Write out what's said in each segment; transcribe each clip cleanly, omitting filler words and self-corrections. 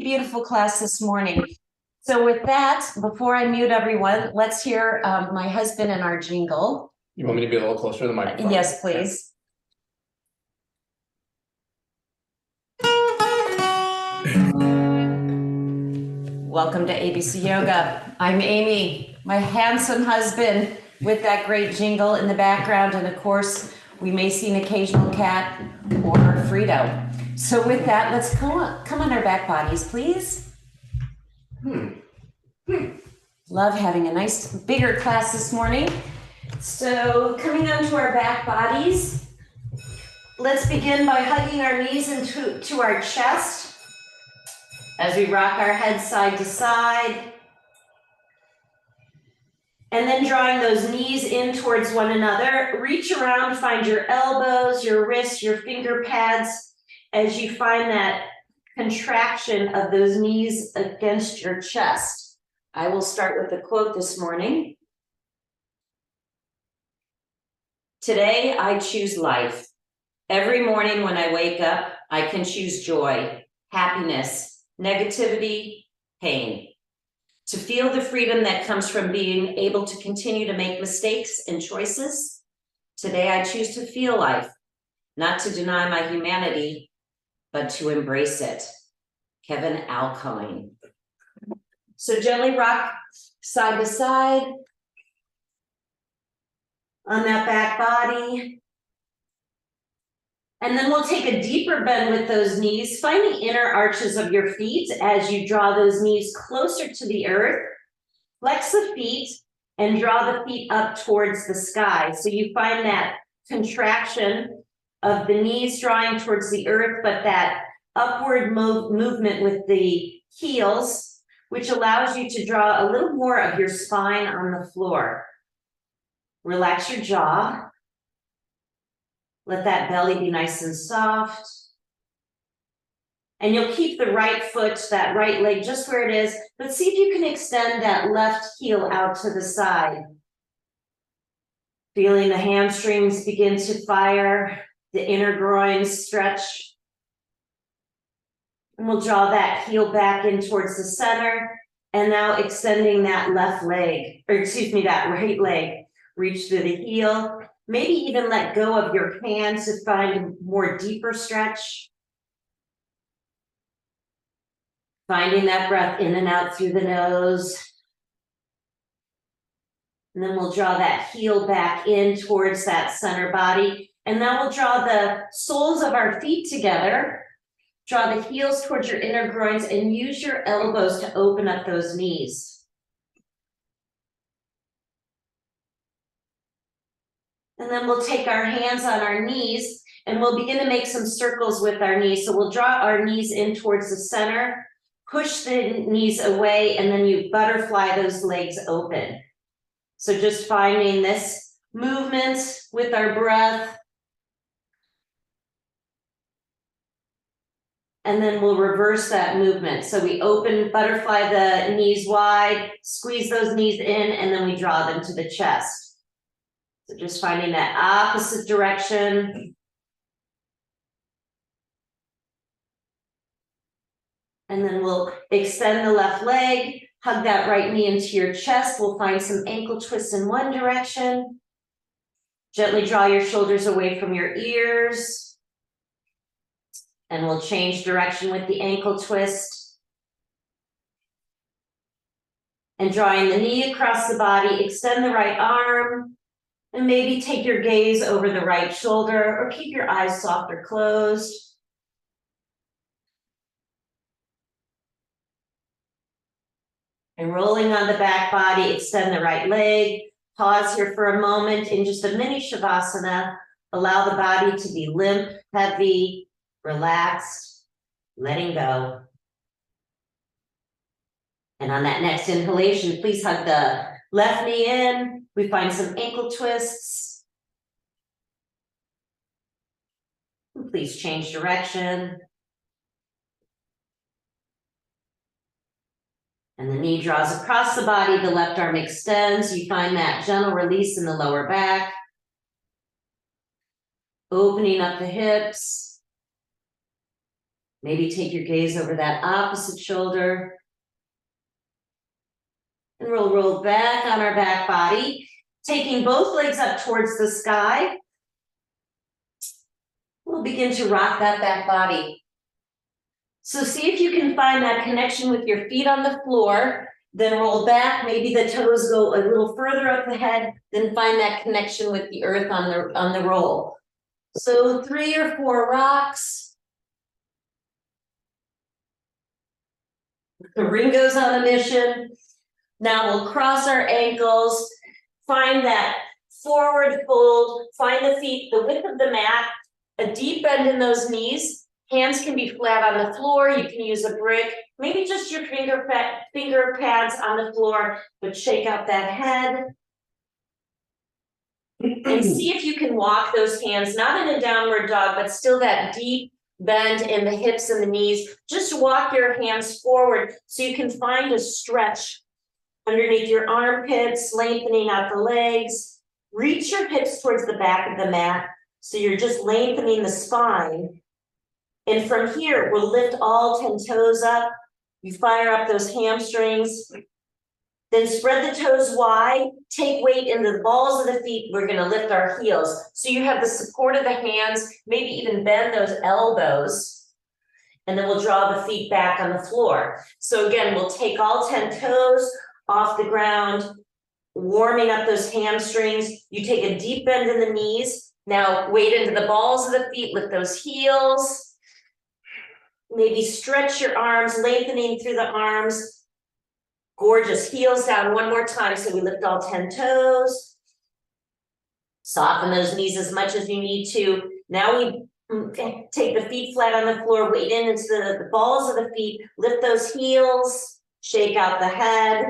Beautiful class this morning. So with that, before I mute everyone, let's hear my husband and our jingle. You want me to be a little closer to the microphone? Yes, please. Welcome to ABC Yoga. I'm Amy, my handsome husband with that great jingle in the background. And of course, we may see an occasional cat or Frito. So with that, let's come on our back bodies, please. Love having a nice bigger class this morning. So coming onto our back bodies, let's begin by hugging our knees into our chest as we rock our head side to side. And then drawing those knees in towards one another. Reach around, find your elbows, your wrists, your finger pads as you find that contraction of those knees against your chest. I will start with a quote this morning. Today, I choose life. Every morning when I wake up, I can choose joy, happiness, negativity, pain. To feel the freedom that comes from being able to continue to make mistakes and choices. Today, I choose to feel life, not to deny my humanity, but to embrace it. Kevin Alcoin. So gently rock side to side on that back body. And then we'll take a deeper bend with those knees. Find the inner arches of your feet as you draw those knees closer to the earth. Flex the feet and draw the feet up towards the sky. So you find that contraction of the knees drawing towards the earth, but that upward movement with the heels, which allows you to draw a little more of your spine on the floor. Relax your jaw. Let that belly be nice and soft. And you'll keep the right foot, that right leg just where it is, but see if you can extend that left heel out to the side. Feeling the hamstrings begin to fire, the inner groins stretch. And we'll draw that heel back in towards the center. And now extending that left leg, that right leg. Reach through the heel. Maybe even let go of your hands to find a more deeper stretch. Finding that breath in and out through the nose. And then we'll draw that heel back in towards that center body. And now we'll draw the soles of our feet together. Draw the heels towards your inner groins and use your elbows to open up those knees. And then we'll take our hands on our knees and we'll begin to make some circles with our knees. So we'll draw our knees in towards the center, push the knees away, and then you butterfly those legs open. So just finding this movement with our breath. And then we'll reverse that movement. So we open, butterfly the knees wide, squeeze those knees in, and then we draw them to the chest. So just finding that opposite direction. And then we'll extend the left leg, hug that right knee into your chest. We'll find some ankle twists in one direction. Gently draw your shoulders away from your ears. And we'll change direction with the ankle twist. And drawing the knee across the body, extend the right arm. And maybe take your gaze over the right shoulder or keep your eyes soft or closed. And rolling on the back body, extend the right leg. Pause here for a moment in just a mini shavasana. Allow the body to be limp, heavy, relaxed, letting go. And on that next inhalation, please hug the left knee in. We find some ankle twists. And please change direction. And the knee draws across the body, the left arm extends. You find that gentle release in the lower back. Opening up the hips. Maybe take your gaze over that opposite shoulder. And we'll roll back on our back body, taking both legs up towards the sky. We'll begin to rock that back body. So see if you can find that connection with your feet on the floor, then roll back. Maybe the toes go a little further up the head, then find that connection with the earth on the roll. So 3 or 4 rocks. The Ringo's on a mission. Now we'll cross our ankles, find that forward fold, find the feet, the width of the mat, a deep bend in those knees. Hands can be flat on the floor. You can use a brick, maybe just your finger pads on the floor, but shake out that head. And see if you can walk those hands, not in a downward dog, but still that deep bend in the hips and the knees. Just walk your hands forward so you can find a stretch underneath your armpits, lengthening out the legs. Reach your hips towards the back of the mat. So you're just lengthening the spine. And from here, we'll lift all 10 toes up. You fire up those hamstrings. Then spread the toes wide. Take weight into the balls of the feet. We're gonna lift our heels. So you have the support of the hands, maybe even bend those elbows. And then we'll draw the feet back on the floor. So again, we'll take all 10 toes off the ground, warming up those hamstrings. You take a deep bend in the knees. Now weight into the balls of the feet, lift those heels. Maybe stretch your arms, lengthening through the arms. Gorgeous, heels down one more time. So we lift all 10 toes. Soften those knees as much as you need to. Now we take the feet flat on the floor, weight in into the balls of the feet, lift those heels, shake out the head.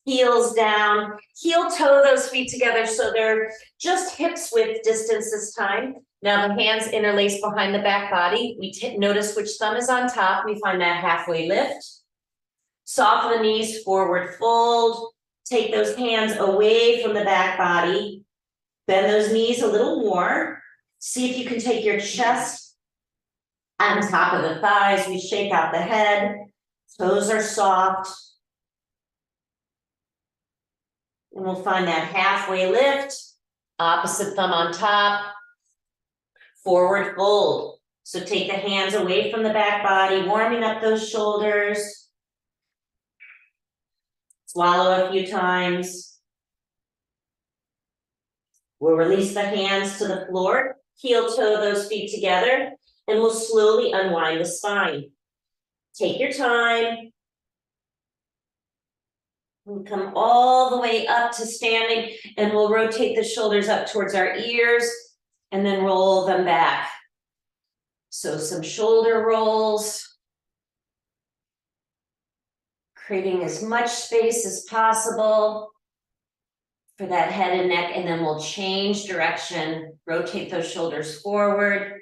Heels down, heel toe those feet together so they're just hips width distance this time. Now the hands interlace behind the back body. We notice which thumb is on top. We find that halfway lift. Soften the knees, forward fold. Take those hands away from the back body. Bend those knees a little more. See if you can take your chest on top of the thighs. We shake out the head. Toes are soft. And we'll find that halfway lift, opposite thumb on top, forward fold. So take the hands away from the back body, warming up those shoulders. Swallow a few times. We'll release the hands to the floor, heel toe those feet together, and we'll slowly unwind the spine. Take your time. We'll come all the way up to standing, and we'll rotate the shoulders up towards our ears and then roll them back. So some shoulder rolls, creating as much space as possible for that head and neck, and then we'll change direction, rotate those shoulders forward.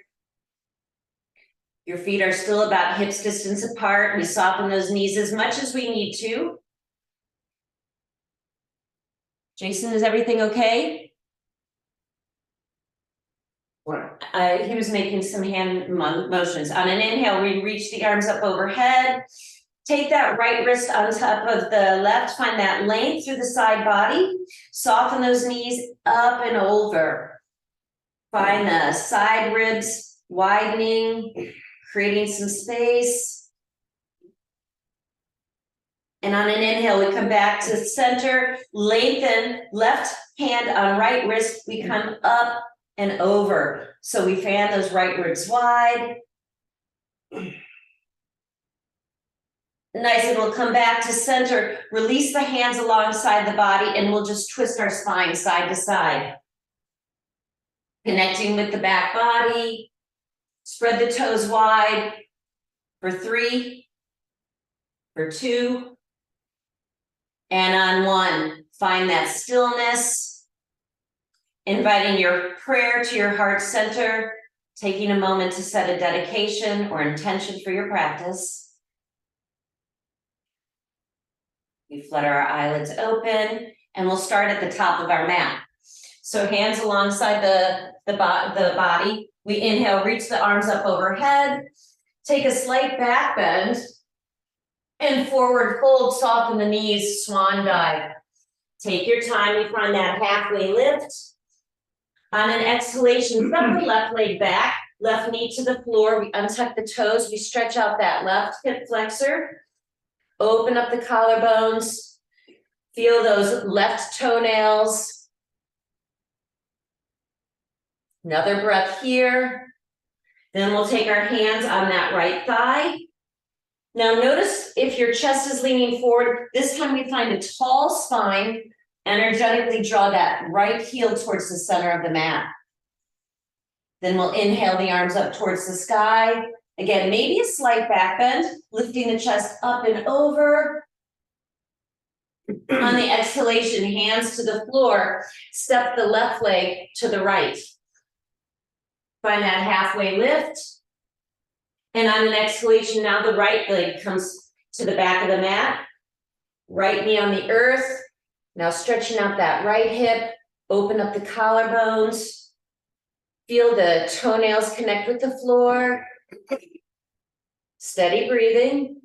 Your feet are still about hips distance apart. We soften those knees as much as we need to. Jason, is everything okay? He was making some hand motions. On an inhale, we reach the arms up overhead. Take that right wrist on top of the left. Find that length through the side body. Soften those knees up and over. Find the side ribs widening, creating some space. And on an inhale, we come back to center, lengthen, left hand on right wrist, we come up and over. So we fan those right ribs wide. Nice, and we'll come back to center, release the hands alongside the body, and we'll just twist our spine side to side. Connecting with the back body, spread the toes wide for 3, for 2, and on 1, find that stillness, inviting your prayer to your heart center, taking a moment to set a dedication or intention for your practice. We flutter our eyelids open, and we'll start at the top of our mat. So hands alongside the body. We inhale, reach the arms up overhead. take a slight back bend, and forward fold, soften the knees, swan dive. Take your time, you find that halfway lift. On an exhalation, step the left leg back, left knee to the floor, we untuck the toes, we stretch out that left hip flexor, open up the collarbones, feel those left toenails. Another breath here. Then we'll take our hands on that right thigh. Now notice if your chest is leaning forward, this time we find a tall spine, energetically draw that right heel towards the center of the mat. Then we'll inhale the arms up towards the sky. Again, maybe a slight back bend, lifting the chest up and over. On the exhalation, hands to the floor, step the left leg to the right. Find that halfway lift. And on an exhalation, now the right leg comes to the back of the mat. Right knee on the earth. Now stretching out that right hip, open up the collarbones. Feel the toenails connect with the floor. Steady breathing.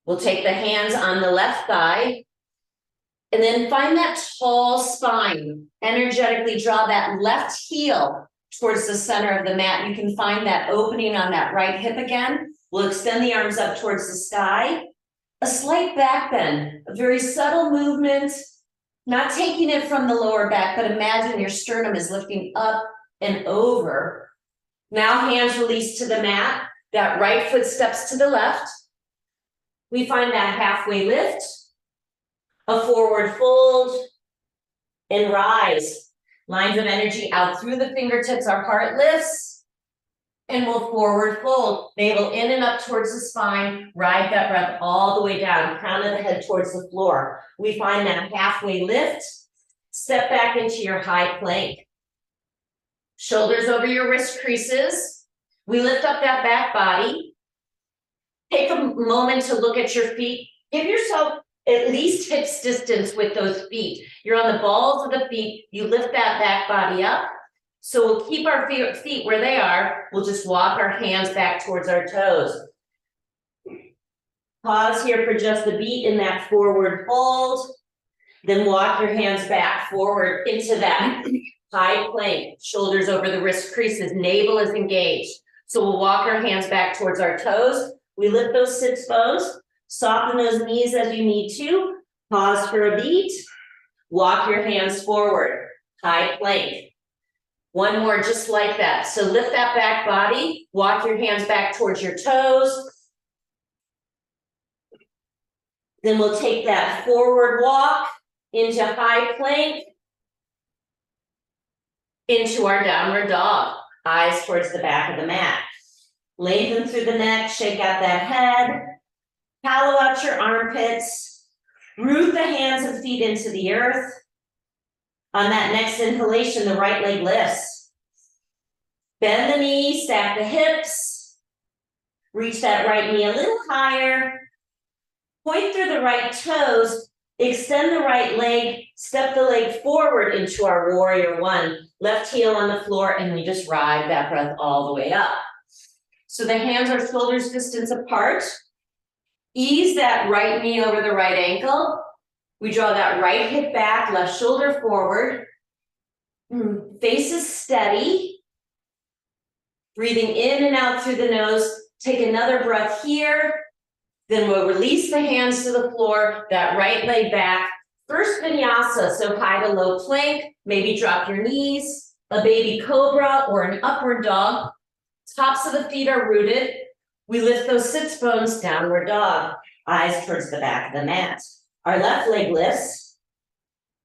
We'll take the hands on the left thigh. And then find that tall spine. Energetically draw that left heel towards the center of the mat. You can find that opening on that right hip again. We'll extend the arms up towards the sky. A slight back bend, a very subtle movement, not taking it from the lower back, but imagine your sternum is lifting up and over. Now hands release to the mat. That right foot steps to the left. We find that halfway lift, a forward fold, and rise. Lines of energy out through the fingertips, our heart lifts, and we'll forward fold. Navel in and up towards the spine, ride that breath all the way down, crown of the head towards the floor. We find that halfway lift, step back into your high plank. Shoulders over your wrist creases. We lift up that back body. Take a moment to look at your feet. Give yourself at least hips distance with those feet. You're on the balls of the feet. You lift that back body up. So we'll keep our feet where they are. We'll just walk our hands back towards our toes. Pause here for just a beat in that forward fold. Then walk your hands back forward into that high plank. Shoulders over the wrist creases. Navel is engaged. So we'll walk our hands back towards our toes. We lift those sits bones. Soften those knees as you need to. Pause for a beat. Walk your hands forward. High plank. One more just like that. So lift that back body. Walk your hands back towards your toes. Then we'll take that forward walk into high plank. Into our downward dog. Eyes towards the back of the mat. Lengthen through the neck. Shake out that head. Hollow out your armpits, root the hands and feet into the earth. On that next inhalation, the right leg lifts. Bend the knee, stack the hips. Reach that right knee a little higher. Point through the right toes, extend the right leg, step the leg forward into our warrior one. Left heel on the floor, and we just ride that breath all the way up. So the hands are shoulders distance apart. Ease that right knee over the right ankle. We draw that right hip back, left shoulder forward. Face is steady. Breathing in and out through the nose. Take another breath here. Then we'll release the hands to the floor, that right leg back. First vinyasa, so high to low plank. Maybe drop your knees, a baby cobra or an upward dog. Tops of the feet are rooted. We lift those sits bones, downward dog, eyes towards the back of the mat. Our left leg lifts.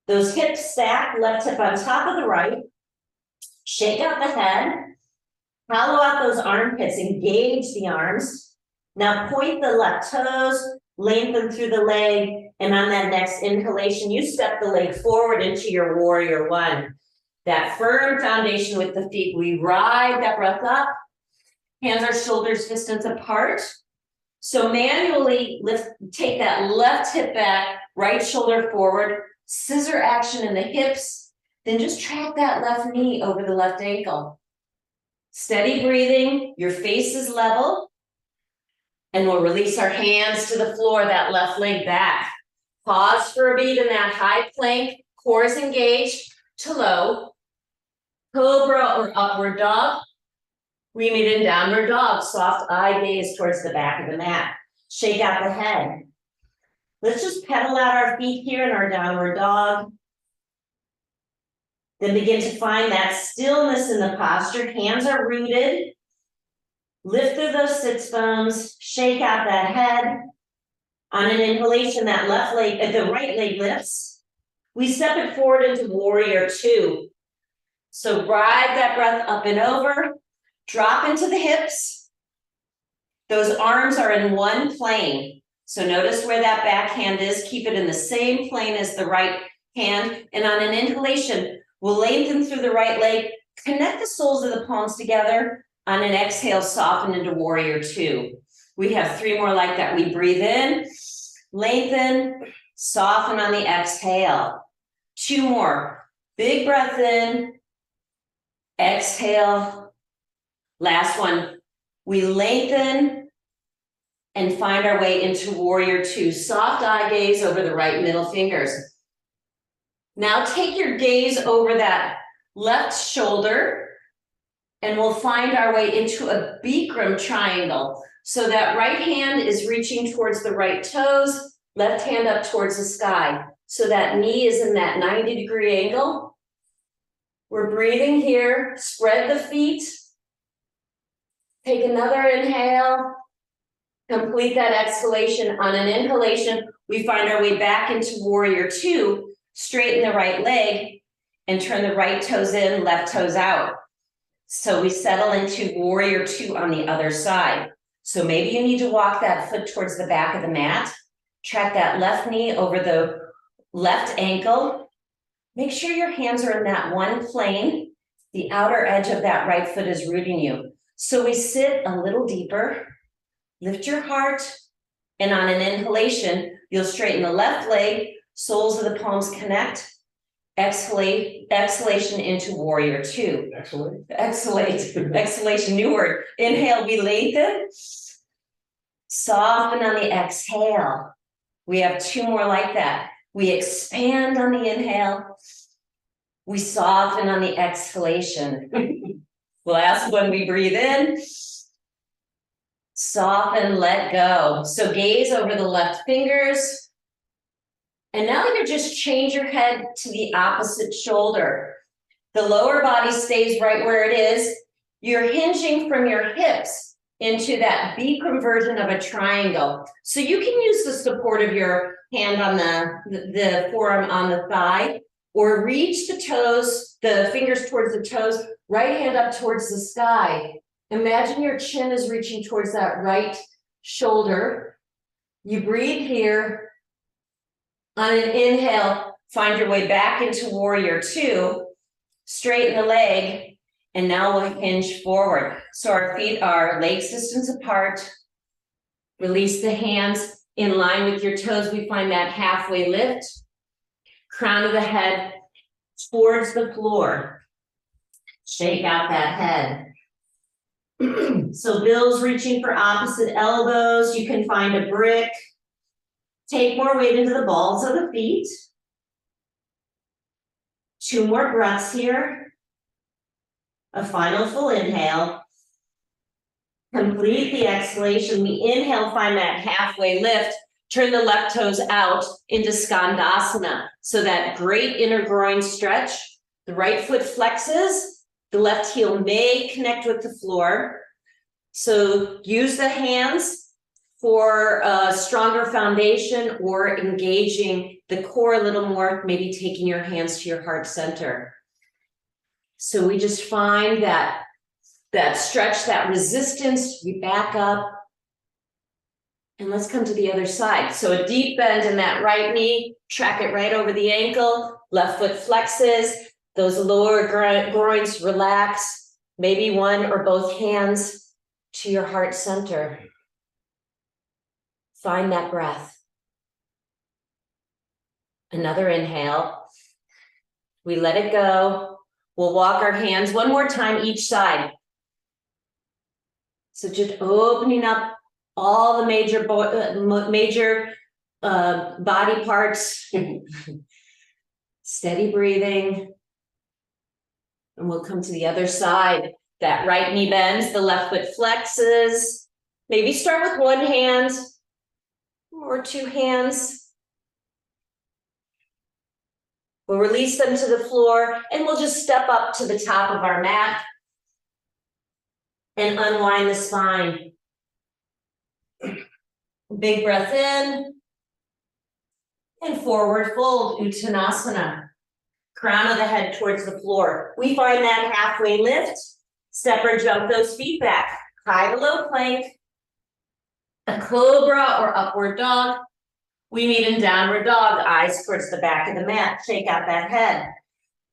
Those hips stack, left hip on top of the right. Shake out the head. Hollow out those armpits, engage the arms. Now point the left toes, lengthen through the leg, and on that next inhalation, you step the leg forward into your warrior one. That firm foundation with the feet, we ride that breath up. Hands are shoulders distance apart. So manually take that left hip back, right shoulder forward, scissor action in the hips, then just track that left knee over the left ankle. Steady breathing, your face is level. And we'll release our hands to the floor, that left leg back. Pause for a beat in that high plank, core is engaged to low. Cobra or upward dog. We meet in downward dog, soft eye gaze towards the back of the mat. Shake out the head. Let's just pedal out our feet here in our downward dog. Then begin to find that stillness in the posture. Hands are rooted. Lift through those sits bones. Shake out that head. On an inhalation, that left leg, the right leg lifts. We step it forward into warrior two. So ride that breath up and over. Drop into the hips. Those arms are in one plane. So notice where that back hand is. Keep it in the same plane as the right hand. And on an inhalation, we'll lengthen through the right leg. Connect the soles of the palms together. On an exhale, soften into warrior two. We have 3 more like that. We breathe in, lengthen, soften on the exhale. 2 more. Big breath in, exhale. Last one. We lengthen and find our way into warrior two. Soft eye gaze over the right middle fingers. Now take your gaze over that left shoulder and we'll find our way into a Bikram triangle. So that right hand is reaching towards the right toes, left hand up towards the sky. So that knee is in that 90-degree angle. We're breathing here, spread the feet. Take another inhale. Complete that exhalation. On an inhalation, we find our way back into warrior two, straighten the right leg, and turn the right toes in, left toes out. So we settle into warrior two on the other side. So maybe you need to walk that foot towards the back of the mat. Track that left knee over the left ankle. Make sure your hands are in that one plane. The outer edge of that right foot is rooting you. So we sit a little deeper. Lift your heart. And on an inhalation, you'll straighten the left leg. Soles of the palms connect. Exhalation into warrior two. Exhalation, new word. Inhale, we lengthen. Soften on the exhale. We have 2 more like that. We expand on the inhale. We soften on the exhalation. Last one, we breathe in. Soften, let go. So gaze over the left fingers. And now you're just change your head to the opposite shoulder. The lower body stays right where it is. You're hinging from your hips into that Bikram version of a triangle. So you can use the support of your hand on the forearm on the thigh, or reach the toes, the fingers towards the toes, right hand up towards the sky. Imagine your chin is reaching towards that right shoulder. You breathe here. On an inhale, find your way back into warrior two, straighten the leg, and now we'll hinge forward. So our feet are legs distance apart. Release the hands in line with your toes. We find that halfway lift. Crown of the head towards the floor. Shake out that head. So Bill's reaching for opposite elbows. You can find a brick. Take more weight into the balls of the feet. 2 more breaths here. A final full inhale. Complete the exhalation. We inhale, find that halfway lift. Turn the left toes out into Skandasana. So that great inner groin stretch. The right foot flexes. The left heel may connect with the floor. So use the hands for a stronger foundation or engaging the core a little more, maybe taking your hands to your heart center. So we just find that stretch, that resistance, we back up. And let's come to the other side. So a deep bend in that right knee, track it right over the ankle, left foot flexes, those lower groins relax, maybe one or both hands to your heart center. Find that breath. Another inhale. We let it go. We'll walk our hands one more time each side. So just opening up all the major body parts. Steady breathing. And we'll come to the other side. That right knee bends, the left foot flexes. Maybe start with one hand or two hands. We'll release them to the floor and we'll just step up to the top of our mat and unwind the spine. Big breath in and forward fold, Uttanasana. Crown of the head towards the floor. We find that halfway lift. Step or jump those feet back. High to low plank. A cobra or upward dog. We meet in downward dog, eyes towards the back of the mat. Shake out that head.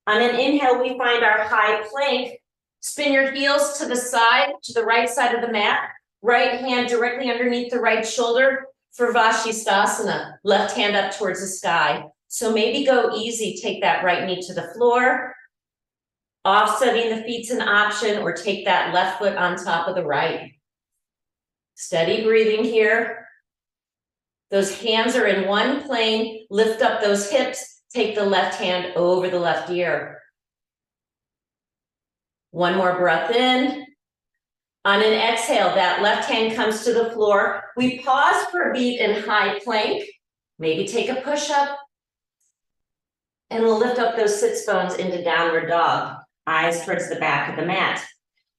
On an inhale, we find our high plank. Spin your heels to the side, to the right side of the mat. Right hand directly underneath the right shoulder for Vashisthasana. Left hand up towards the sky. So maybe go easy, take that right knee to the floor. Offsetting the feet's an option, or take that left foot on top of the right. Steady breathing here. Those hands are in one plane. Lift up those hips. Take the left hand over the left ear. One more breath in. On an exhale, that left hand comes to the floor. We pause for a beat in high plank. Maybe take a push-up. And we'll lift up those sits bones into downward dog. Eyes towards the back of the mat.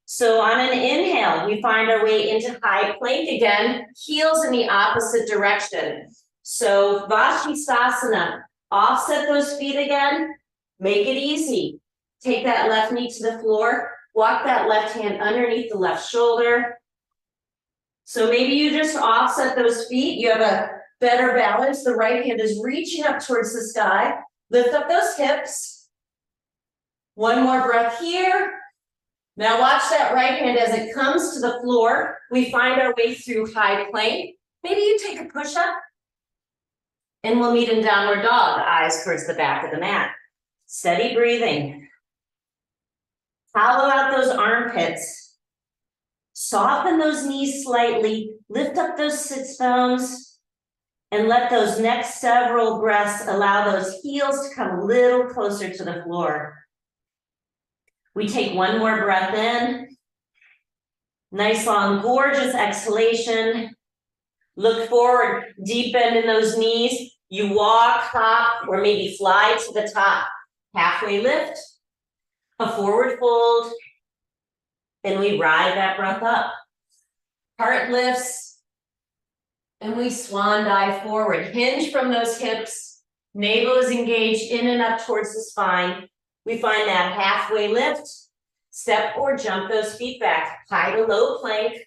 So on an inhale, we find our way into high plank again, heels in the opposite direction. So Vashisthasana, offset those feet again, make it easy. Take that left knee to the floor, walk that left hand underneath the left shoulder. So maybe you just offset those feet, you have a better balance. The right hand is reaching up towards the sky. Lift up those hips. One more breath here. Now watch that right hand as it comes to the floor. We find our way through high plank. Maybe you take a push-up. And we'll meet in downward dog, eyes towards the back of the mat. Steady breathing. Hollow out those armpits. Soften those knees slightly. Lift up those sits bones. And let those next several breaths allow those heels to come a little closer to the floor. We take one more breath in. Nice, long, gorgeous exhalation. Look forward, deep bend in those knees. You walk, hop, or maybe fly to the top. Halfway lift, a forward fold, and we ride that breath up. Heart lifts, and we swan dive forward. Hinge from those hips. Navel is engaged in and up towards the spine. We find that halfway lift, step or jump those feet back, high to low plank,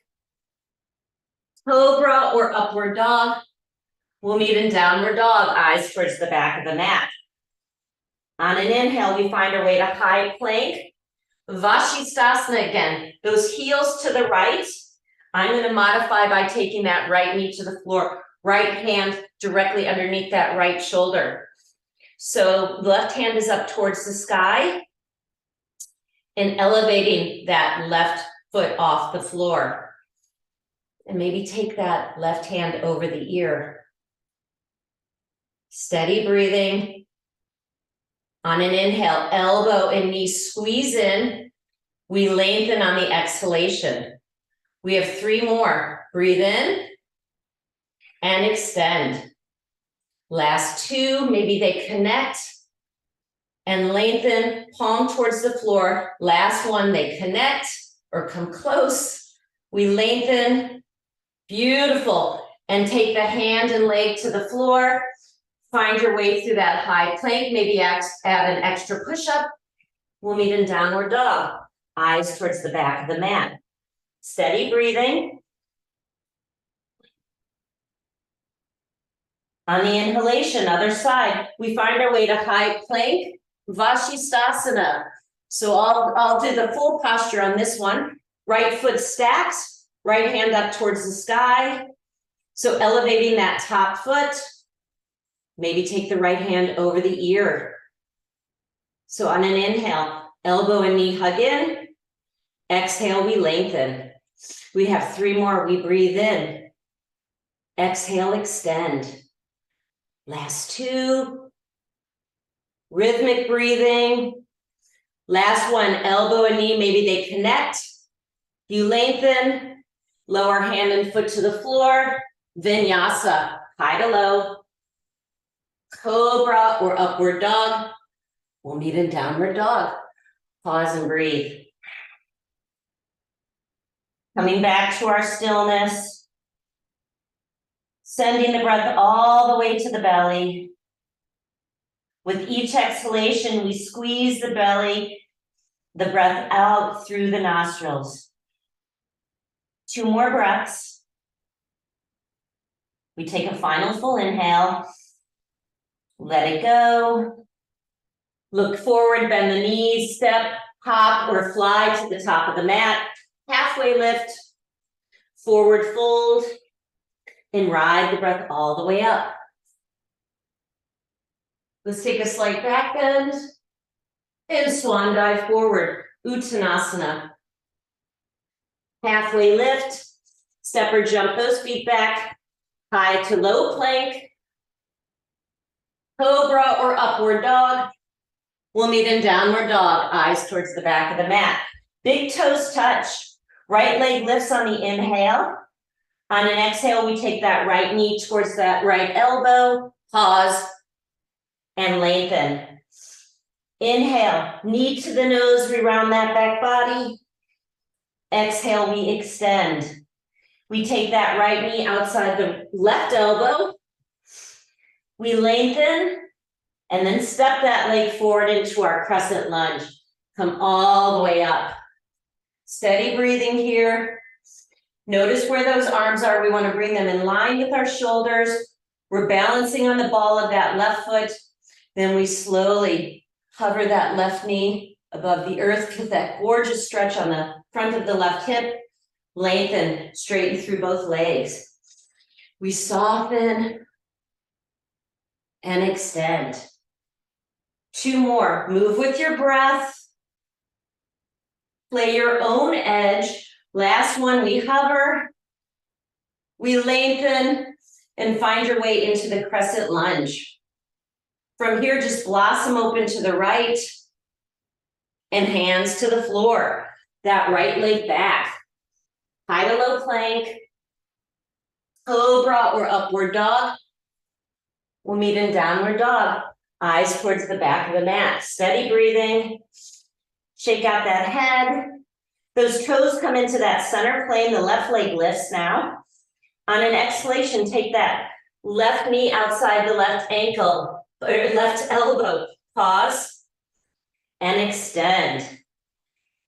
cobra or upward dog. We'll meet in downward dog, eyes towards the back of the mat. On an inhale, we find our way to high plank, Vashisthasana again, those heels to the right. I'm going to modify by taking that right knee to the floor, right hand directly underneath that right shoulder. So the left hand is up towards the sky and elevating that left foot off the floor. And maybe take that left hand over the ear. Steady breathing. On an inhale, elbow and knee squeeze in. We lengthen on the exhalation. We have three more. Breathe in and extend. Last two, maybe they connect and lengthen, palm towards the floor. Last one, they connect or come close. We lengthen, beautiful. And take the hand and leg to the floor. Find your way through that high plank, maybe add an extra push-up. We'll meet in downward dog, eyes towards the back of the mat. Steady breathing. On the inhalation, other side, we find our way to high plank, Vashisthasana. So I'll do the full posture on this one. Right foot stacked, right hand up towards the sky. So elevating that top foot. Maybe take the right hand over the ear. So on an inhale, elbow and knee hug in. Exhale, we lengthen. We have 3 more. We breathe in. Exhale, extend. Last 2. Rhythmic breathing. Last one, elbow and knee, maybe they connect. You lengthen, lower hand and foot to the floor. Vinyasa, high to low. Cobra or upward dog. We'll meet in downward dog. Pause and breathe. Coming back to our stillness. Sending the breath all the way to the belly. With each exhalation, we squeeze the belly, the breath out through the nostrils. 2 more breaths. We take a final full inhale. Let it go. Look forward, bend the knees, step, hop, or fly to the top of the mat. Halfway lift, forward fold, and ride the breath all the way up. Let's take a slight back bend and swan dive forward, Uttanasana. Halfway lift, step or jump those feet back, high to low plank, cobra or upward dog. We'll meet in downward dog, eyes towards the back of the mat. Big toes touch, right leg lifts on the inhale. On an exhale, we take that right knee towards that right elbow, pause, and lengthen. Inhale, knee to the nose, we round that back body. Exhale, we extend. We take that right knee outside the left elbow. We lengthen, and then step that leg forward into our crescent lunge. Come all the way up. Steady breathing here. Notice where those arms are. We want to bring them in line with our shoulders. We're balancing on the ball of that left foot. Then we slowly hover that left knee above the earth with that gorgeous stretch on the front of the left hip. Lengthen, straighten through both legs. We soften and extend. 2 more. Move with your breath. Play your own edge. Last one, we hover. We lengthen and find your way into the crescent lunge. From here, just blossom open to the right and hands to the floor. That right leg back. High to low plank. Cobra or upward dog. We'll meet in downward dog. Eyes towards the back of the mat. Steady breathing. Shake out that head. Those toes come into that center plane. The left leg lifts now. On an exhalation, take that left knee outside the left ankle, or left elbow. Pause and extend.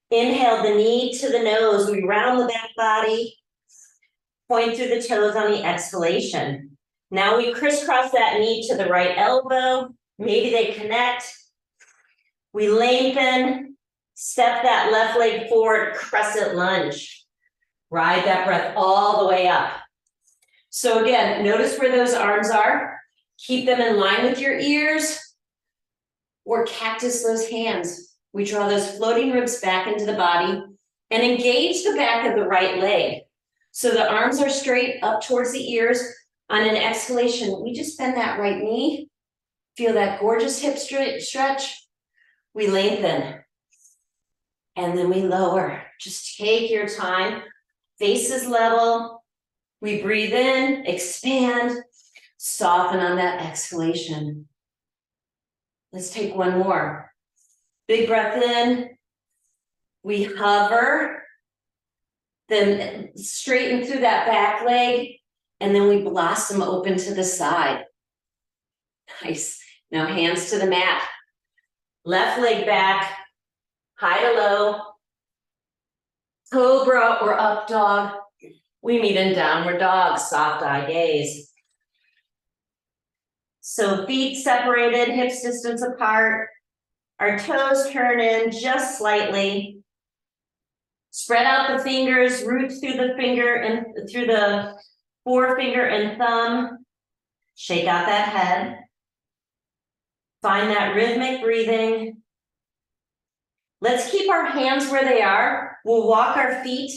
Inhale the knee to the nose. We round the back body. Point through the toes on the exhalation. Now we crisscross that knee to the right elbow. Maybe they connect. We lengthen. Step that left leg forward, crescent lunge. Ride that breath all the way up. So again, notice where those arms are. Keep them in line with your ears. Or cactus those hands. We draw those floating ribs back into the body and engage the back of the right leg. So the arms are straight up towards the ears. On an exhalation, we just bend that right knee. Feel that gorgeous hip stretch. We lengthen. And then we lower. Just take your time. Faces level. We breathe in, expand, soften on that exhalation. Let's take one more. Big breath in. We hover. Then straighten through that back leg. And then we blossom open to the side. Nice. Now hands to the mat. Left leg back. High to low, cobra or up dog. We meet in downward dog, soft eye gaze. So feet separated, hips distance apart. Our toes turn in just slightly. Spread out the fingers, root through the finger and through the forefinger and thumb. Shake out that head. Find that rhythmic breathing. Let's keep our hands where they are. We'll walk our feet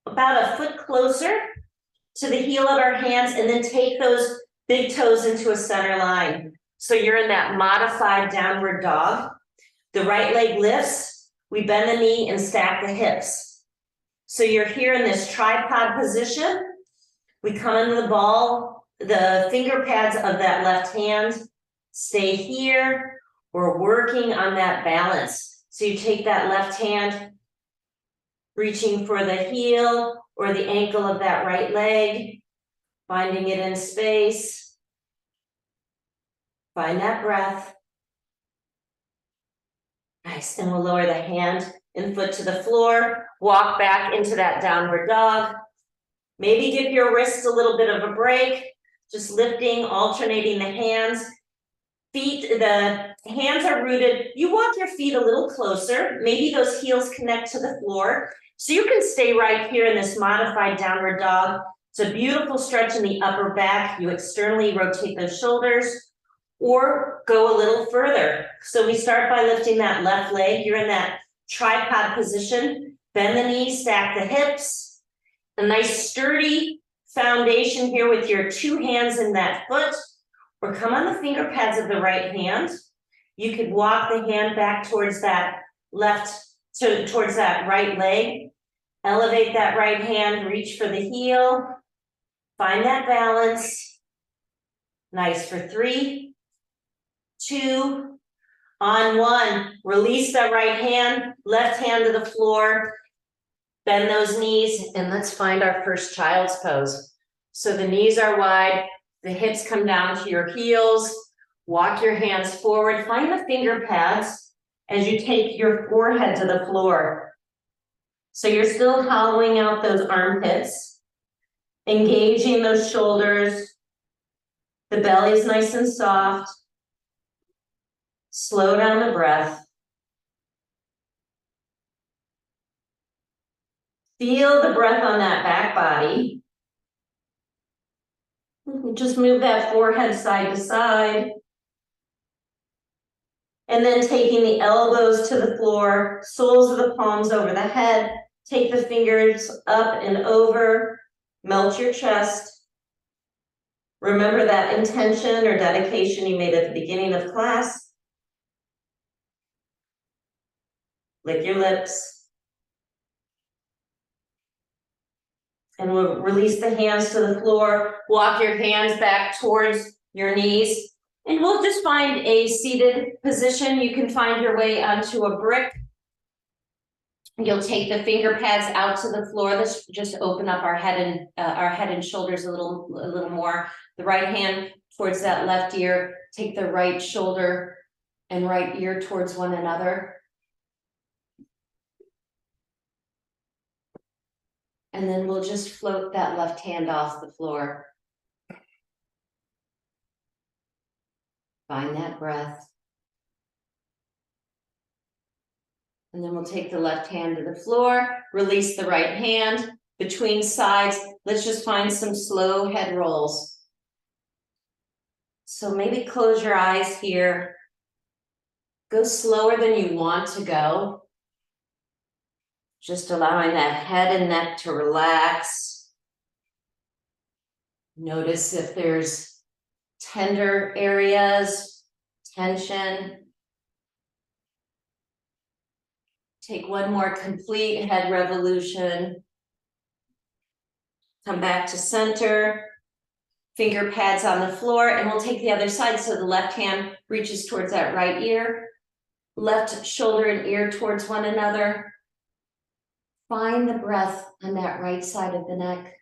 about a foot closer to the heel of our hands, and then take those big toes into a center line. So you're in that modified downward dog. The right leg lifts, we bend the knee and stack the hips. So you're here in this tripod position. We come into the ball, the finger pads of that left hand stay here. We're working on that balance. So you take that left hand, reaching for the heel or the ankle of that right leg, finding it in space. Find that breath. Nice, and we'll lower the hand and foot to the floor, walk back into that downward dog. Maybe give your wrists a little bit of a break, just lifting, alternating the hands. Feet, the hands are rooted. You walk your feet a little closer. Maybe those heels connect to the floor. So you can stay right here in this modified downward dog. It's a beautiful stretch in the upper back. You externally rotate those shoulders or go a little further. So we start by lifting that left leg. You're in that tripod position. Bend the knees, stack the hips. A nice sturdy foundation here with your two hands in that foot, or come on the finger pads of the right hand. You could walk the hand back towards that towards that right leg. Elevate that right hand, reach for the heel. Find that balance. Nice for 3, 2, on 1. Release that right hand, left hand to the floor. Bend those knees, and let's find our first child's pose. So the knees are wide, the hips come down to your heels. Walk your hands forward, find the finger pads as you take your forehead to the floor. So you're still hollowing out those armpits, engaging those shoulders. The belly's nice and soft. Slow down the breath. Feel the breath on that back body. Just move that forehead side to side. And then taking the elbows to the floor, soles of the palms over the head, take the fingers up and over, melt your chest. Remember that intention or dedication you made at the beginning of class. Lick your lips. And we'll release the hands to the floor, walk your hands back towards your knees. And we'll just find a seated position. You can find your way onto a brick. You'll take the finger pads out to the floor. Let's just open up our head and shoulders a little more. The right hand towards that left ear. Take the right shoulder and right ear towards one another. And then we'll just float that left hand off the floor. Find that breath. And then we'll take the left hand to the floor, release the right hand between sides. Let's just find some slow head rolls. So maybe close your eyes here. Go slower than you want to go. Just allowing that head and neck to relax. Notice if there's tender areas, tension. Take one more complete head revolution. Come back to center. Finger pads on the floor, and we'll take the other side. So the left hand reaches towards that right ear. Left shoulder and ear towards one another. Find the breath on that right side of the neck.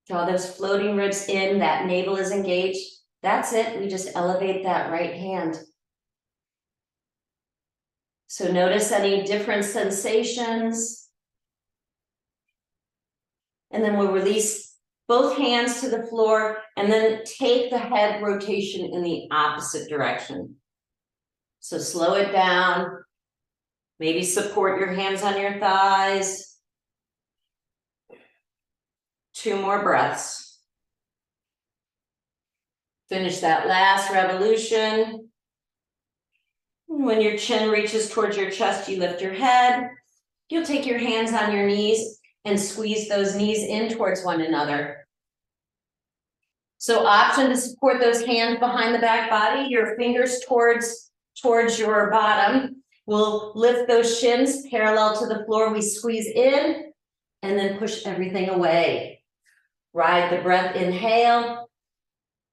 Draw those floating ribs in, that navel is engaged. That's it, we just elevate that right hand. So notice any different sensations. And then we'll release both hands to the floor and then take the head rotation in the opposite direction. So slow it down. Maybe support your hands on your thighs. 2 more breaths. Finish that last revolution. When your chin reaches towards your chest, you lift your head. You'll take your hands on your knees and squeeze those knees in towards one another. So option to support those hands behind the back body, your fingers towards your bottom. We'll lift those shins parallel to the floor. We squeeze in and then push everything away. Ride the breath, inhale,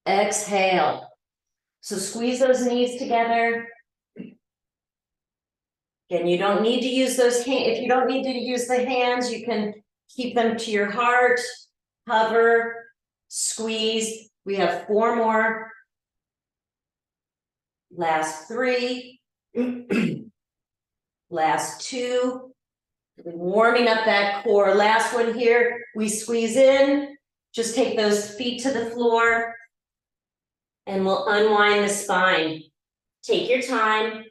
exhale. So squeeze those knees together. Again, you don't need to use those hands. If you don't need to use the hands, you can keep them to your heart, hover, squeeze. We have 4 more. Last 3. Last 2. Warming up that core. Last one here. We squeeze in. Just take those feet to the floor. And we'll unwind the spine. Take your time.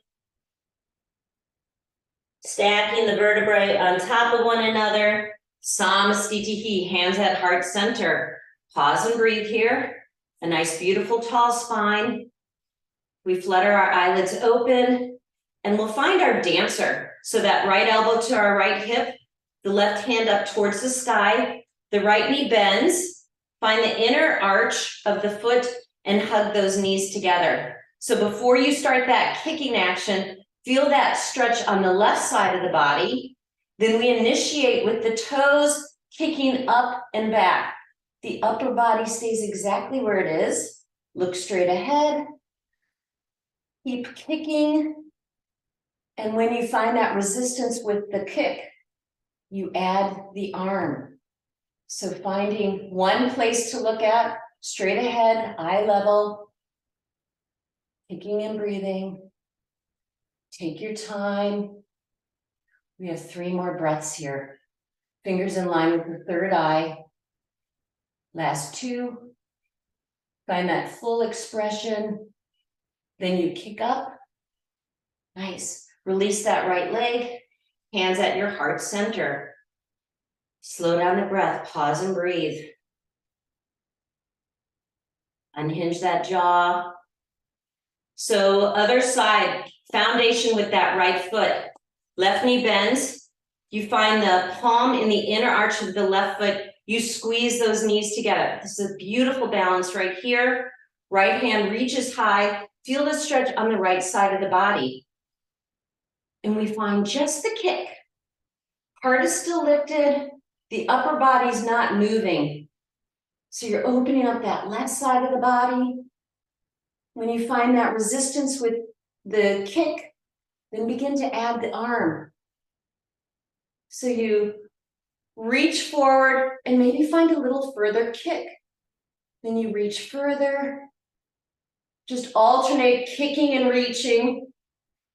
Stacking the vertebrae on top of one another. Samastitihi, hands at heart center. Pause and breathe here. A nice, beautiful, tall spine. We flutter our eyelids open, and we'll find our dancer. So that right elbow to our right hip, the left hand up towards the sky, the right knee bends. Find the inner arch of the foot and hug those knees together. So before you start that kicking action, feel that stretch on the left side of the body. Then we initiate with the toes kicking up and back. The upper body stays exactly where it is. Look straight ahead. Keep kicking. And when you find that resistance with the kick, you add the arm. So finding one place to look at, straight ahead, eye level. Kicking and breathing. Take your time. We have 3 more breaths here. Fingers in line with the third eye. Last 2. Find that full expression. Then you kick up. Nice. Release that right leg. Hands at your heart center. Slow down the breath. Pause and breathe. Unhinge that jaw. So other side, foundation with that right foot. Left knee bends. You find the palm in the inner arch of the left foot. You squeeze those knees together. This is a beautiful balance right here. Right hand reaches high. Feel the stretch on the right side of the body. And we find just the kick. Heart is still lifted. The upper body's not moving. So you're opening up that left side of the body. When you find that resistance with the kick, then begin to add the arm. So you reach forward and maybe find a little further kick. Then you reach further. Just alternate kicking and reaching.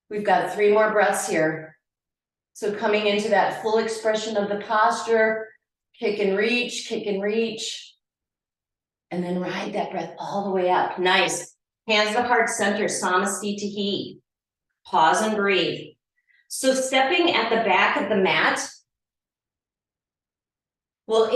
We've got 3 more breaths here. So coming into that full expression of the posture, kick and reach, and then ride that breath all the way up. Nice. Hands to heart center, samastitihi. Pause and breathe. So stepping at the back of the mat, we'll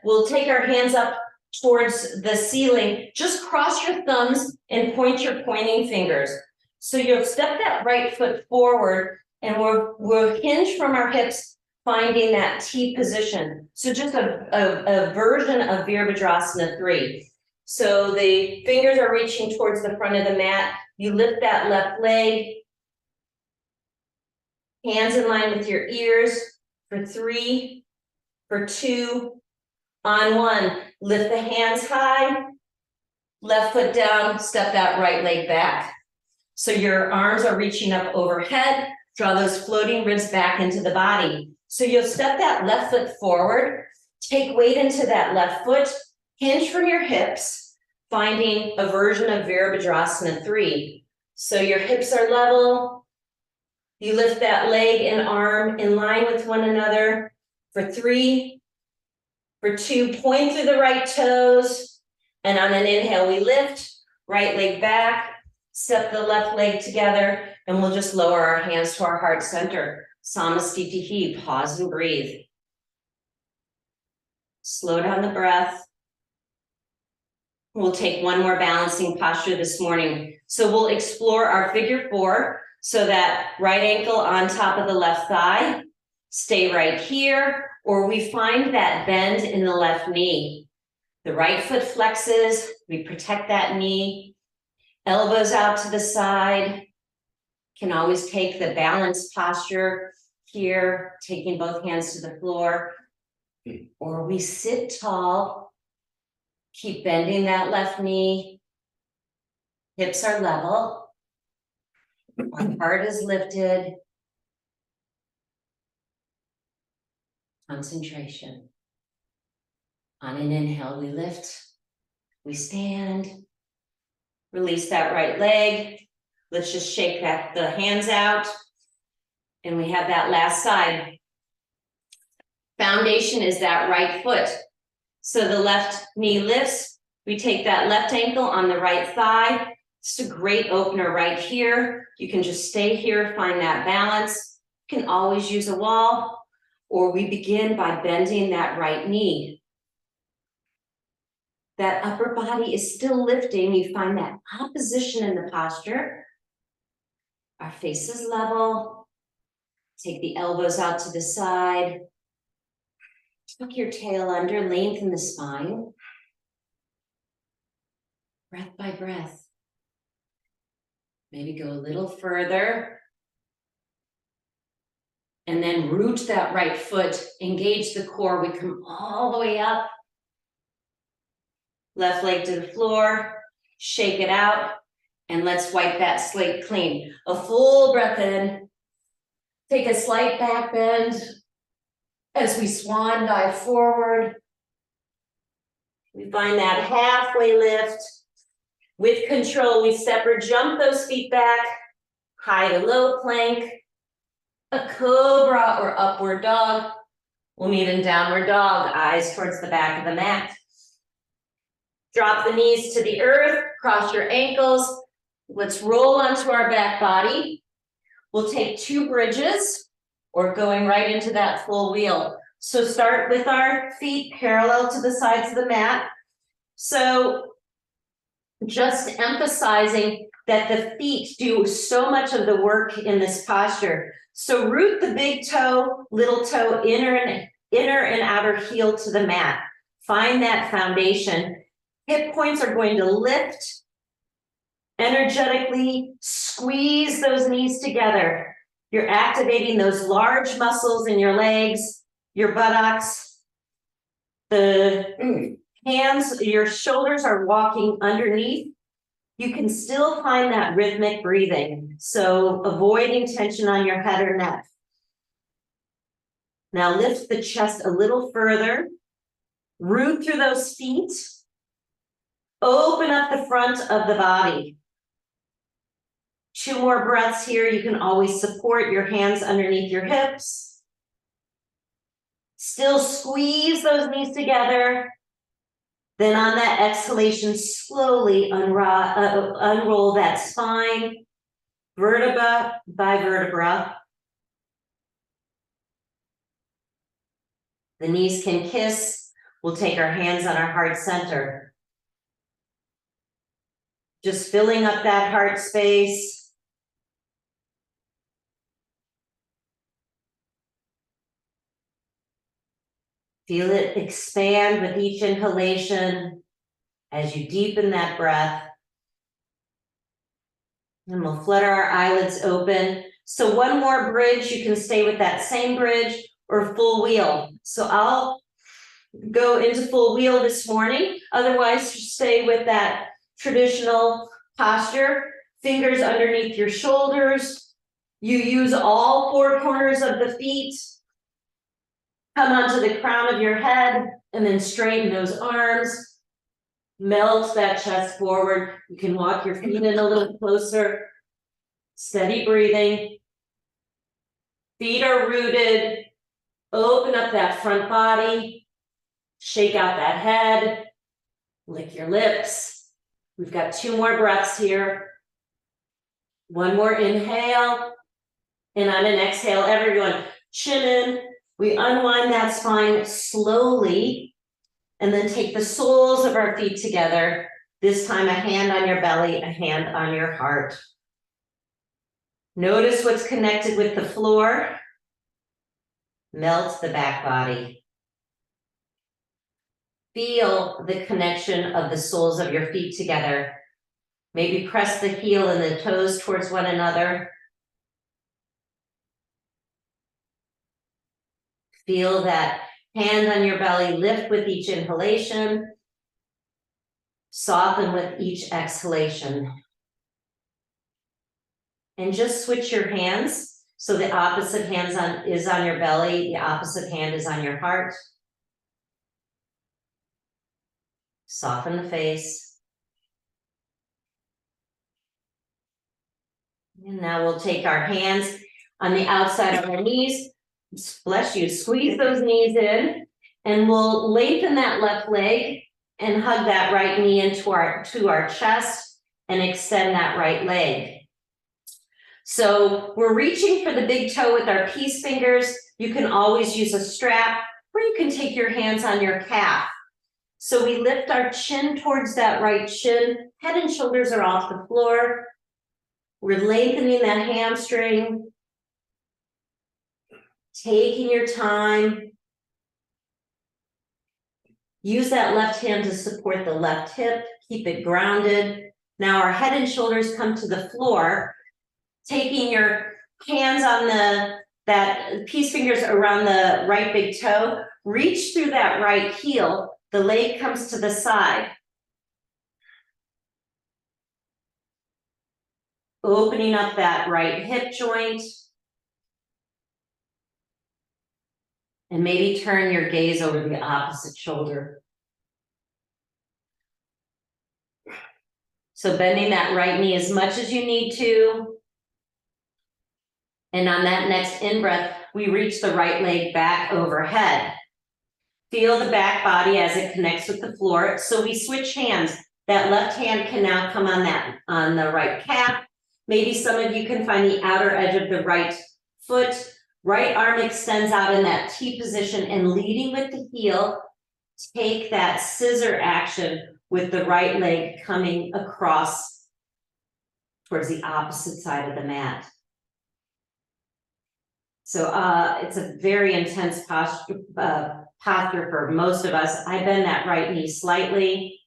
we'll take our hands up towards the ceiling. Just cross your thumbs and point your pointing fingers. So you'll step that right foot forward and we'll hinge from our hips, finding that T position. So just a version of Virabhadrasana 3. So the fingers are reaching towards the front of the mat. You lift that left leg. Hands in line with your ears for 3, for 2, on 1. Lift the hands high. Left foot down, step that right leg back. So your arms are reaching up overhead. Draw those floating ribs back into the body. So you'll step that left foot forward. Take weight into that left foot. Hinge from your hips, finding a version of Virabhadrasana 3. So your hips are level. You lift that leg and arm in line with one another for 3, for 2, point through the right toes. And on an inhale, we lift, right leg back, step the left leg together, and we'll just lower our hands to our heart center. Samastitihi, pause and breathe. Slow down the breath. We'll take one more balancing posture this morning. So we'll explore our figure 4. So that right ankle on top of the left thigh. stay right here, or we find that bend in the left knee. The right foot flexes, we protect that knee, elbows out to the side. Can always take the balanced posture here, taking both hands to the floor, or we sit tall, keep bending that left knee, hips are level, our heart is lifted, concentration. On an inhale, we lift, we stand, release that right leg. Let's just shake the hands out. And we have that last side. Foundation is that right foot. So the left knee lifts. We take that left ankle on the right thigh. It's a great opener right here. You can just stay here, find that balance. You can always use a wall, or we begin by bending that right knee. That upper body is still lifting. You find that opposition in the posture. Our face is level. Take the elbows out to the side. Tuck your tail under, lengthen the spine. Breath by breath. Maybe go a little further. And then root that right foot, engage the core. We come all the way up. Left leg to the floor, shake it out, and let's wipe that slate clean. A full breath in. Take a slight back bend as we swan dive forward. We find that halfway lift. With control, we step or jump those feet back, high to low plank, a cobra or upward dog. We'll meet in downward dog, eyes towards the back of the mat. Drop the knees to the earth, cross your ankles. Let's roll onto our back body. We'll take 2 bridges or going right into that full wheel. So start with our feet parallel to the sides of the mat. So just emphasizing that the feet do so much of the work in this posture. So root the big toe, little toe, inner and outer heel to the mat. Find that foundation. Hip points are going to lift. Energetically squeeze those knees together. You're activating those large muscles in your legs, your buttocks. The hands, your shoulders are walking underneath. You can still find that rhythmic breathing. So avoiding tension on your head or neck. Now lift the chest a little further. Root through those feet. Open up the front of the body. 2 more breaths here. You can always support your hands underneath your hips. Still squeeze those knees together. Then on that exhalation, slowly unroll that spine, vertebra by vertebra. The knees can kiss. We'll take our hands on our heart center. Just filling up that heart space. Feel it expand with each inhalation as you deepen that breath. And we'll flutter our eyelids open. So 1 more bridge, you can stay with that same bridge or full wheel. So I'll go into full wheel this morning. Otherwise, stay with that traditional posture. Fingers underneath your shoulders. You use all 4 corners of the feet. Come onto the crown of your head and then straighten those arms. Melt that chest forward. You can walk your feet in a little closer. Steady breathing. Feet are rooted. Open up that front body. Shake out that head. Lick your lips. We've got 2 more breaths here. 1 more inhale. And on an exhale, everyone, chin in. We unwind that spine slowly. And then take the soles of our feet together. This time, a hand on your belly, a hand on your heart. Notice what's connected with the floor. Melt the back body. Feel the connection of the soles of your feet together. Maybe press the heel and the toes towards one another. Feel that hand on your belly lift with each inhalation. Soften with each exhalation. And just switch your hands. So the opposite hand is on your belly, the opposite hand is on your heart. Soften the face. And now we'll take our hands on the outside of our knees. Bless you, squeeze those knees in, and we'll lengthen that left leg and hug that right knee into our chest and extend that right leg. So we're reaching for the big toe with our peace fingers. You can always use a strap, or you can take your hands on your calf. So we lift our chin towards that right shin, head and shoulders are off the floor. We're lengthening that hamstring. Taking your time. Use that left hand to support the left hip, keep it grounded. Now our head and shoulders come to the floor. Taking your hands on that peace fingers around the right big toe, reach through that right heel, the leg comes to the side. Opening up that right hip joint. And maybe turn your gaze over the opposite shoulder. So bending that right knee as much as you need to. And on that next in-breath, we reach the right leg back overhead. Feel the back body as it connects with the floor. So we switch hands. That left hand can now come on the right calf. Maybe some of you can find the outer edge of the right foot. Right arm extends out in that T position and leading with the heel, take that scissor action with the right leg coming across towards the opposite side of the mat. So it's a very intense posture for most of us. I bend that right knee slightly.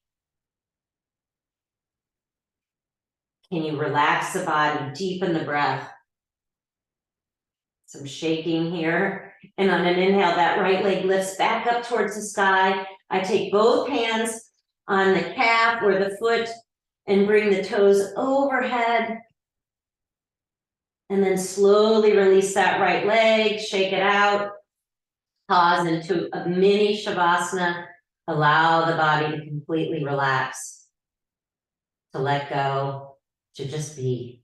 Can you relax the body, deepen the breath? Some shaking here. And on an inhale, that right leg lifts back up towards the sky. I take both hands on the calf or the foot and bring the toes overhead. And then slowly release that right leg, shake it out. Pause into a mini shavasana. Allow the body to completely relax, to let go, to just be.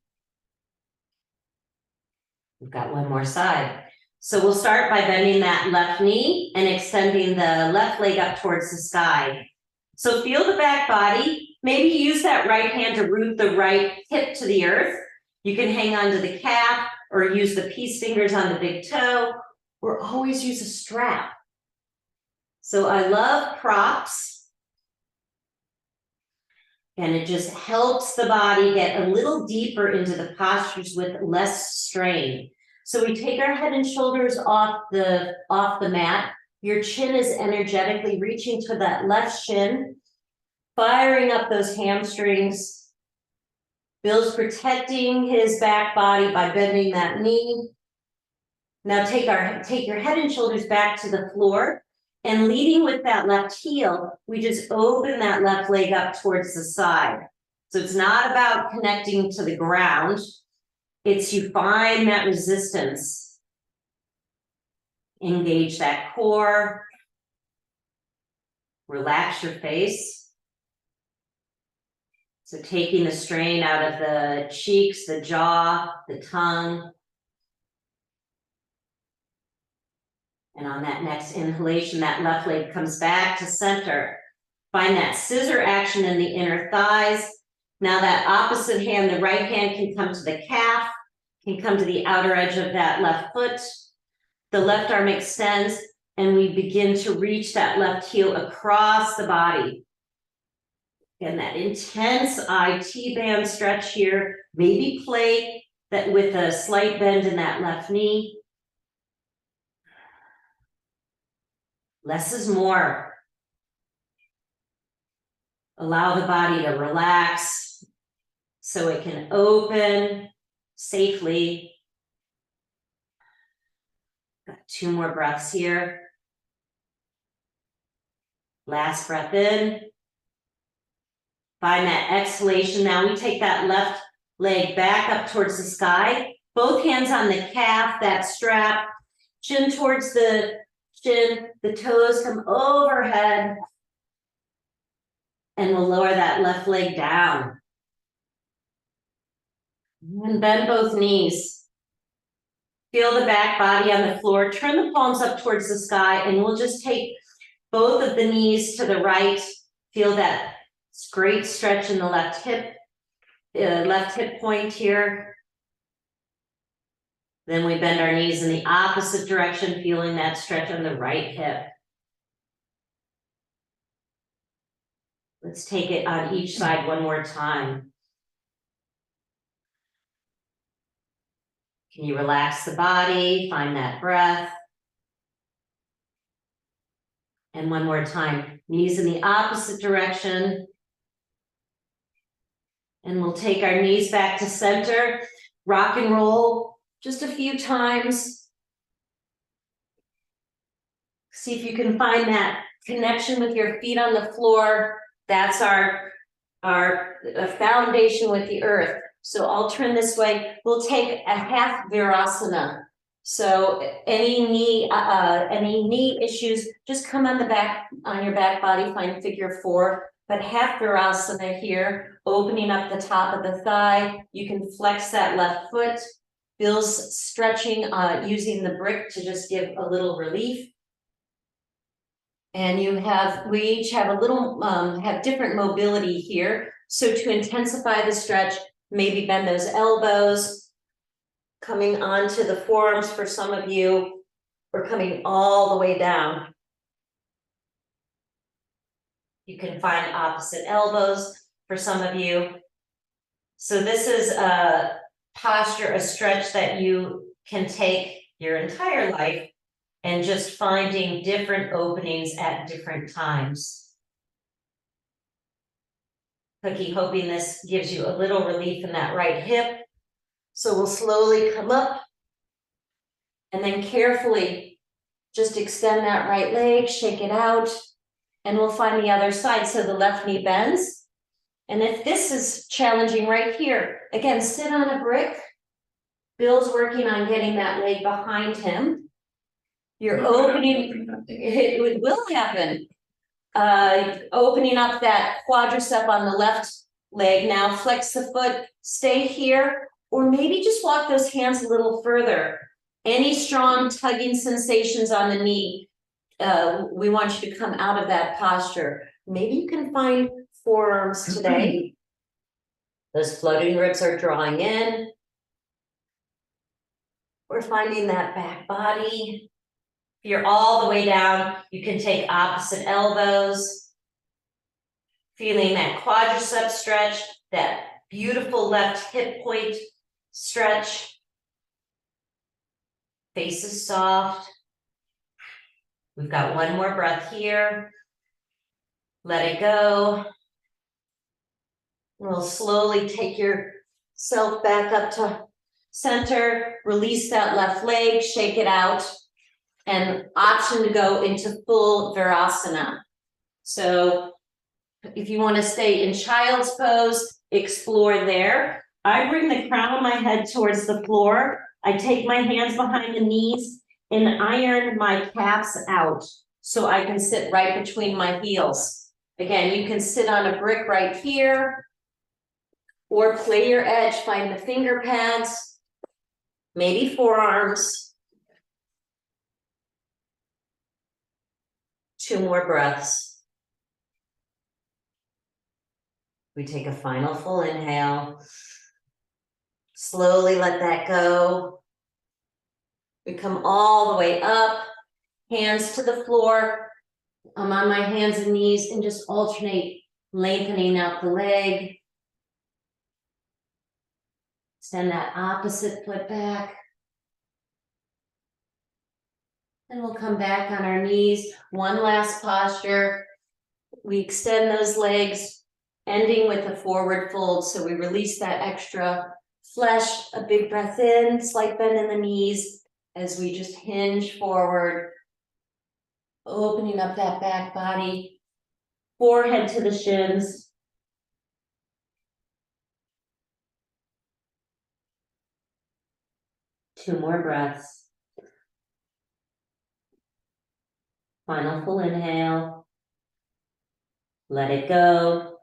We've got one more side. So we'll start by bending that left knee and extending the left leg up towards the sky. So feel the back body. Maybe use that right hand to root the right hip to the earth. You can hang on to the calf or use the peace fingers on the big toe, or always use a strap. So I love props. And it just helps the body get a little deeper into the postures with less strain. So we take our head and shoulders off the mat. Your chin is energetically reaching to that left shin, firing up those hamstrings. Bill's protecting his back body by bending that knee. Now take your head and shoulders back to the floor. And leading with that left heel, we just open that left leg up towards the side. So it's not about connecting to the ground. It's you find that resistance. Engage that core. Relax your face. So taking the strain out of the cheeks, the jaw, the tongue. And on that next inhalation, that left leg comes back to center. Find that scissor action in the inner thighs. Now that opposite hand, the right hand can come to the calf, can come to the outer edge of that left foot. The left arm extends and we begin to reach that left heel across the body. Again, that intense IT band stretch here. Maybe play that with a slight bend in that left knee. Less is more. Allow the body to relax so it can open safely. Got 2 more breaths here. Last breath in. Find that exhalation. Now we take that left leg back up towards the sky. Both hands on the calf, that strap. Chin towards the chin. The toes come overhead. And we'll lower that left leg down. And bend both knees. Feel the back body on the floor. Turn the palms up towards the sky, and we'll just take both of the knees to the right. Feel that great stretch in the left hip point here. Then we bend our knees in the opposite direction, feeling that stretch on the right hip. Let's take it on each side one more time. Can you relax the body, find that breath? And one more time, knees in the opposite direction. And we'll take our knees back to center, rock and roll just a few times. See if you can find that connection with your feet on the floor. That's our foundation with the earth. So I'll turn this way. We'll take a half virasana. So any knee issues, just come on your back body, find figure 4. But half virasana here, opening up the top of the thigh. You can flex that left foot. Feels stretching using the brick to just give a little relief. And we each have a little, have different mobility here. So to intensify the stretch, maybe bend those elbows, coming onto the forearms for some of you, or coming all the way down. You can find opposite elbows for some of you. So this is a posture, a stretch that you can take your entire life and just finding different openings at different times. Cookie, hoping this gives you a little relief in that right hip. So we'll slowly come up and then carefully just extend that right leg, shake it out, and we'll find the other side. So the left knee bends. And if this is challenging right here, again, sit on a brick. Bill's working on getting that leg behind him. You're opening, it will happen. Opening up that quadricep on the left leg. Now flex the foot, stay here, or maybe just walk those hands a little further. Any strong tugging sensations on the knee, we want you to come out of that posture. Maybe you can find forearms today. Those floating ribs are drawing in. We're finding that back body. If you're all the way down, you can take opposite elbows. Feeling that quadricep stretch, that beautiful left hip point stretch. Face is soft. We've got one more breath here. Let it go. We'll slowly take yourself back up to center. Release that left leg, shake it out. And option to go into full virasana. So if you want to stay in child's pose, explore there. I bring the crown of my head towards the floor. I take my hands behind the knees and iron my calves out so I can sit right between my heels. Again, you can sit on a brick right here or play your edge, find the finger pads, maybe forearms. 2 more breaths. We take a final full inhale. Slowly let that go. We come all the way up, hands to the floor. I'm on my hands and knees and just alternate lengthening out the leg. Extend that opposite foot back. And we'll come back on our knees. One last posture. We extend those legs, ending with a forward fold. So we release that extra flesh, a big breath in, slight bend in the knees as we just hinge forward, opening up that back body, forehead to the shins. Two more breaths. Final full inhale. Let it go.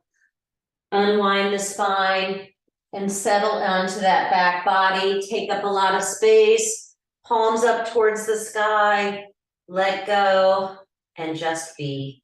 Unwind the spine and settle onto that back body. Take up a lot of space. Palms up towards the sky. Let go and just be.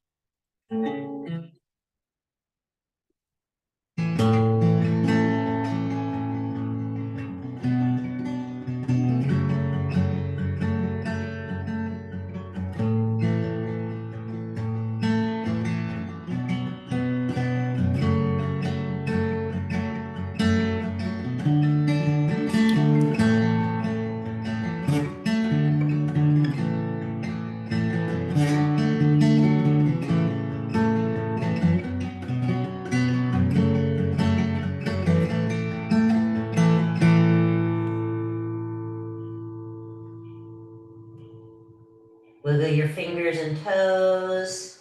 Wiggle your fingers and toes.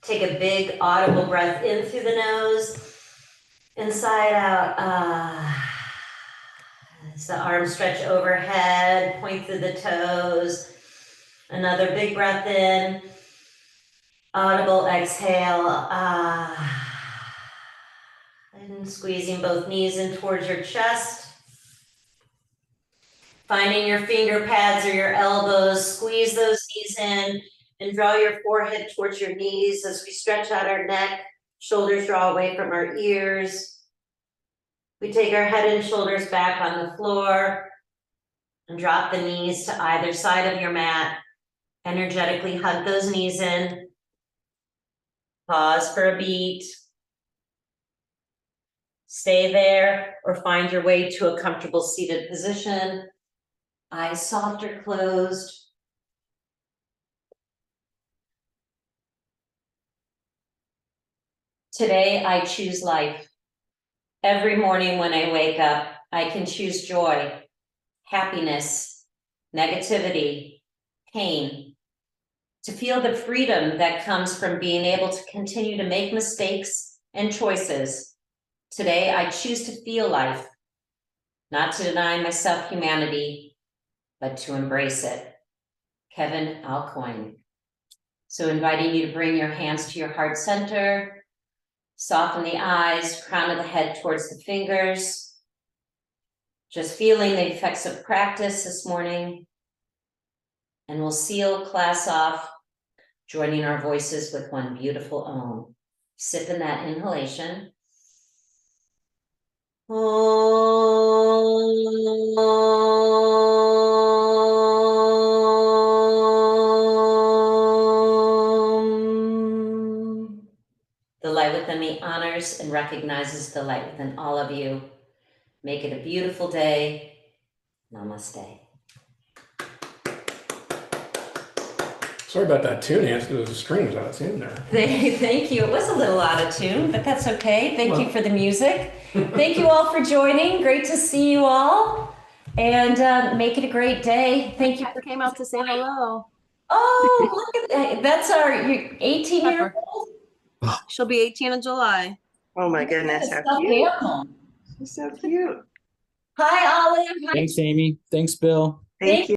Take a big audible breath in through the nose, inside out. As the arms stretch overhead, point through the toes. Another big breath in. Audible exhale. And squeezing both knees in towards your chest. Finding your finger pads or your elbows, squeeze those knees in and draw your forehead towards your knees as we stretch out our neck, shoulders draw away from our ears. We take our head and shoulders back on the floor and drop the knees to either side of your mat. Energetically hug those knees in. Pause for a beat. Stay there or find your way to a comfortable seated position. Eyes soft or closed. Today, I choose life. Every morning when I wake up, I can choose joy, happiness, negativity, pain. To feel the freedom that comes from being able to continue to make mistakes and choices. Today, I choose to feel life, not to deny myself humanity, but to embrace it. Kevin Alcoin. So inviting you to bring your hands to your heart center, soften the eyes, crown of the head towards the fingers. Just feeling the effects of practice this morning. And we'll seal class off, joining our voices with one beautiful Om. Sip in that inhalation. The light within me honors and recognizes the light within all of you. Make it a beautiful day. Namaste. Sorry about that tune, Nancy. The string was out of tune there. Thank you. It was a little out of tune, but that's okay. Thank you for the music. Thank you all for joining. Great to see you all. And make it a great day. Thank you. I came out to say hello. Oh, look at that. That's our 18-year-old. She'll be 18 in July. Oh my goodness, how Stuffed cute. animal. She's so cute. Hi, Olive. Hi, Thanks, Amy. Thanks, Bill. Thank you.